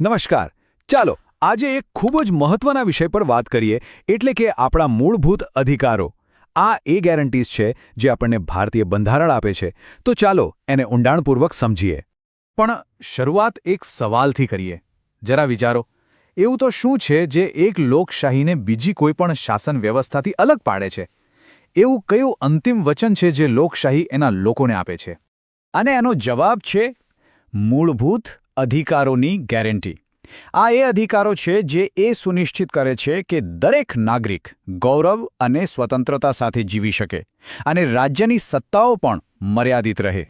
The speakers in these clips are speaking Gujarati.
નમસ્કાર. ચાલો આજે એક ખૂબ જ મહત્વના વિષય પર વાત કરીએ, એટલે કે આપણા મૂળભૂત અધિકારો. આ એ ગેરંટીઝ છે જે આપણને ભારતીય બંધારણ આપે છે. તો ચાલો એને ઊંડાણપૂર્વક સમજીએ. પણ શરૂઆત એક સવાલથી કરીએ. જરા વિચારો, એવું તો શું છે જે એક લોકશાહીને બીજી કોઈપણ શાસન વ્યવસ્થાથી અલગ પાડે છે? એવું કયું અંતિમ વચન છે જે લોકશાહી એના લોકોને આપે છે? અને એનો જવાબ છે મૂળભૂત અધિકારોની ગેરંટી. આ એ અધિકારો છે જે એ સુનિશ્ચિત કરે છે કે દરેક નાગરિક ગૌરવ અને સ્વતંત્રતા સાથે જીવી શકે અને રાજ્યની સત્તાઓ પણ મર્યાદિત રહે.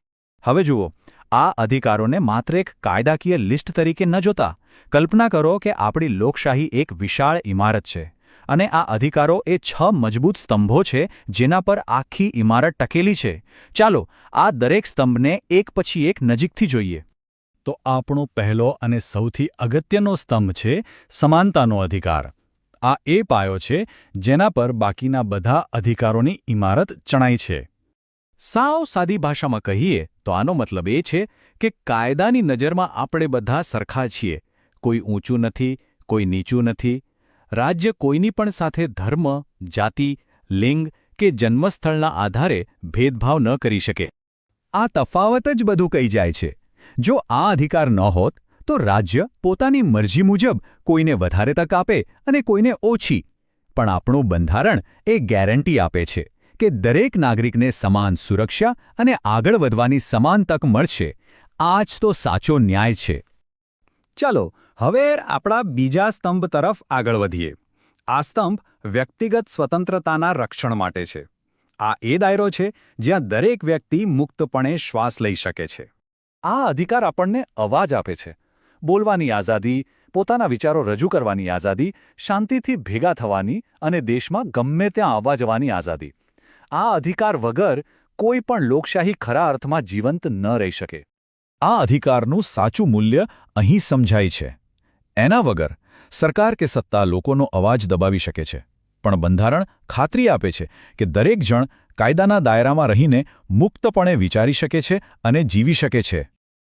હવે જુઓ, આ અધિકારોને માત્ર એક કાયદાકીય લિસ્ટ તરીકે ન જોતા. કલ્પના કરો કે આપણી લોકશાહી એક વિશાળ ઇમારત છે અને આ અધિકારો એ 6 મજબૂત સ્તંભો છે જેના પર આખી ઇમારત ટકેલી છે. ચાલો આ દરેક સ્તંભને એક પછી એક નજીકથી જોઈએ. તો આપણો પહેલો અને સૌથી અગત્યનો સ્તંભ છે સમાનતાનો અધિકાર. આ એ પાયો છે જેના પર બાકીના બધા અધિકારોની ઇમારત ચણાઈ છે. સાવ સાદી ભાષામાં કહીએ તો આનો મતલબ એ છે કે કાયદાની નજરમાં આપણે બધા સરખા છીએ. કોઈ ઊંચું નથી, કોઈ નીચું નથી. રાજ્ય કોઈની પણ સાથે ધર્મ, જાતિ, લિંગ કે જન્મસ્થળના આધારે ભેદભાવ ન કરી શકે. આ તફાવત જ બધું કહી જાય છે. જો આ અધિકાર ન હોત તો રાજ્ય પોતાની મરજી મુજબ કોઈને વધારે તક આપે અને કોઈને ઓછી. પણ આપણું બંધારણ એ ગેરંટી આપે છે કે દરેક નાગરિકને સમાન સુરક્ષા અને આગળ વધવાની સમાન તક મળશે. આ જ તો સાચો ન્યાય છે. ચાલો હવે આપણા બીજા સ્તંભ તરફ આગળ વધીએ. આ સ્તંભ વ્યક્તિગત સ્વતંત્રતાના રક્ષણ માટે છે. આ એ દાયરો છે જ્યાં દરેક વ્યક્તિ મુક્તપણે શ્વાસ લઈ શકે છે. આ અધિકાર આપણને અવાજ આપે છે, બોલવાની આઝાદી, પોતાના વિચારો રજૂ કરવાની આઝાદી, શાંતિથી ભેગા થવાની અને દેશમાં ગમે ત્યાં આવવા જવાની આઝાદી. આ અધિકાર વગર કોઈ પણ લોકશાહી ખરા અર્થમાં જીવંત ન રહી શકે. આ અધિકારનું સાચું મૂલ્ય અહીં સમજાય છે. એના વગર સરકાર કે સત્તા લોકોનો અવાજ દબાવી શકે છે, પણ બંધારણ ખાતરી આપે છે કે દરેક જણ કાયદાના દાયરામાં રહીને મુક્તપણે વિચારી શકે છે અને જીવી શકે છે.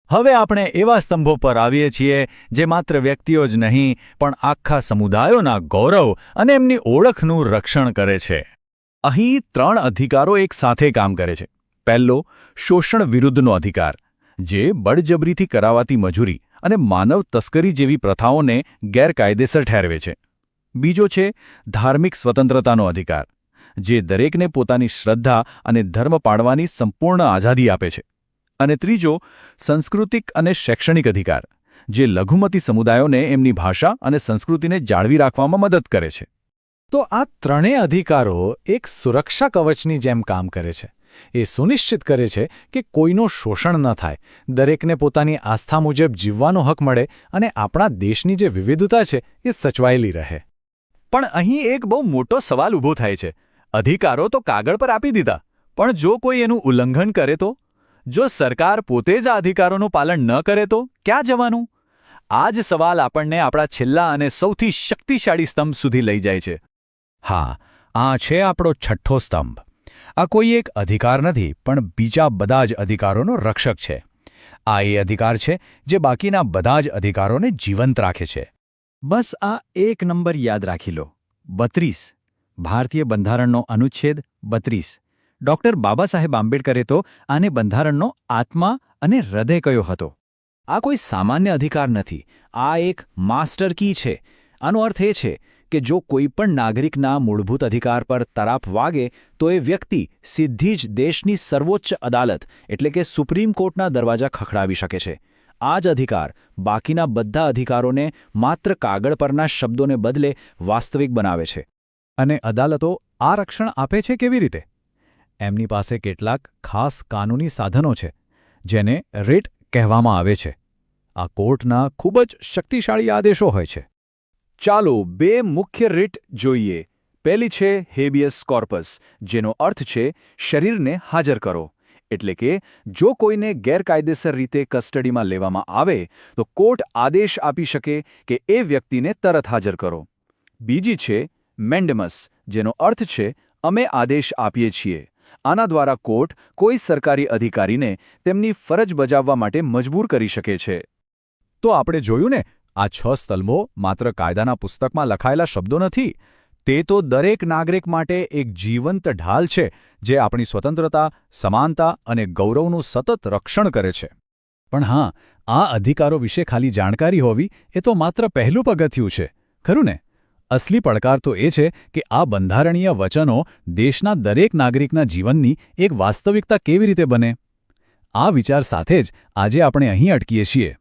હવે આપણે એવા સ્તંભો પર આવીએ છીએ જે માત્ર વ્યક્તિઓ જ નહીં પણ આખા સમુદાયોના ગૌરવ અને એમની ઓળખનું રક્ષણ કરે છે. અહીં 3 અધિકારો એક સાથે કામ કરે છે. પહેલો, શોષણ વિરુદ્ધનો અધિકાર, જે બળજબરીથી કરાવાતી મજૂરી અને માનવ તસ્કરી જેવી પ્રથાઓને ગેરકાયદેસર ઠેરવે છે. બીજો છે ધાર્મિક સ્વતંત્રતાનો અધિકાર, જે દરેકને પોતાની શ્રદ્ધા અને ધર્મ પાળવાની સંપૂર્ણ આઝાદી આપે છે. અને ત્રીજો, સાંસ્કૃતિક અને શૈક્ષણિક અધિકાર, જે લઘુમતી સમુદાયોને એમની ભાષા અને સંસ્કૃતિને જાળવી રાખવામાં મદદ કરે છે. તો આ ત્રણેય અધિકારો એક સુરક્ષા કવચની જેમ કામ કરે છે. એ સુનિશ્ચિત કરે છે કે કોઈનું શોષણ ન થાય, દરેકને પોતાની આસ્થા મુજબ જીવવાનો હક મળે અને આપણા દેશની જે વિવિધતા છે એ સચવાયેલી રહે. પણ અહીં એક બહુ મોટો સવાલ ઊભો થાય છે. અધિકારો તો કાગળ પર આપી દીધા, પણ જો કોઈ એનું ઉલ્લંઘન કરે તો? જો સરકાર પોતે જ આ અધિકારોનું પાલન ન કરે તો ક્યાં જવાનું? આ જ સવાલ આપણને આપણા છેલ્લા અને સૌથી શક્તિશાળી સ્તંભ સુધી લઈ જાય છે. હા, આ છે આપણો છઠ્ઠો સ્તંભ. આ કોઈ એક અધિકાર નથી, પણ બીજા બધા જ અધિકારોનો રક્ષક છે. આ એ અધિકાર છે જે બાકીના બધા જ અધિકારોને જીવંત રાખે છે. બસ આ એક નંબર યાદ રાખી લો, 32. ભારતીય બંધારણનો અનુચ્છેદ 32. ડૉક્ટર બાબા સાહેબ આંબેડકરે તો આને બંધારણનો આત્મા અને હૃદય કહ્યો હતો. આ કોઈ સામાન્ય અધિકાર નથી, આ એક માસ્ટર કી છે. આનો અર્થ એ છે કે જો કોઈ પણ નાગરિકના મૂળભૂત અધિકાર પર તરાપ વાગે તો એ વ્યક્તિ સીધી જ દેશની સર્વોચ્ચ અદાલત એટલે કે સુપ્રીમ કોર્ટના દરવાજા ખખડાવી શકે છે. આ જ અધિકાર બાકીના બધા અધિકારોને માત્ર કાગળ પરના શબ્દોને બદલે વાસ્તવિક બનાવે છે. અને અદાલતો આ રક્ષણ આપે છે કેવી રીતે? એમની પાસે કેટલાક ખાસ કાનૂની સાધનો છે, જેને રિટ કહેવામાં આવે છે. આ કોર્ટના ખૂબ જ શક્તિશાળી આદેશો હોય છે. ચાલો 2 મુખ્ય રિટ જોઈએ. પહેલી છે હેબિયસ કોર્પસ, જેનો અર્થ છે શરીરને હાજર કરો. એટલે કે જો કોઈને ગેરકાયદેસર રીતે કસ્ટડીમાં લેવામાં આવે તો કોર્ટ આદેશ આપી શકે કે એ વ્યક્તિને તરત હાજર કરો. બીજી છે મેન્ડેમસ, જેનો અર્થ છે અમે આદેશ આપીએ છીએ. આના દ્વારા કોર્ટ કોઈ સરકારી અધિકારીને તેમની ફરજ બજાવવા માટે મજબૂર કરી શકે છે. તો આપણે જોયું ને, આ 6 સ્તંભો માત્ર કાયદાના પુસ્તકમાં લખાયેલા શબ્દો નથી. તે તો દરેક નાગરિક માટે એક જીવંત ઢાલ છે જે આપણી સ્વતંત્રતા, સમાનતા અને ગૌરવનું સતત રક્ષણ કરે છે. પણ હા, આ અધિકારો વિશે ખાલી જાણકારી હોવી એ તો માત્ર પહેલું પગથિયું છે, ખરું ને? અસલી પડકાર તો એ છે કે આ બંધારણીય વચનો દેશના દરેક નાગરિકના જીવનની એક વાસ્તવિકતા કેવી રીતે બને. આ વિચાર સાથે જ આજે આપણે અહીં અટકીએ છીએ.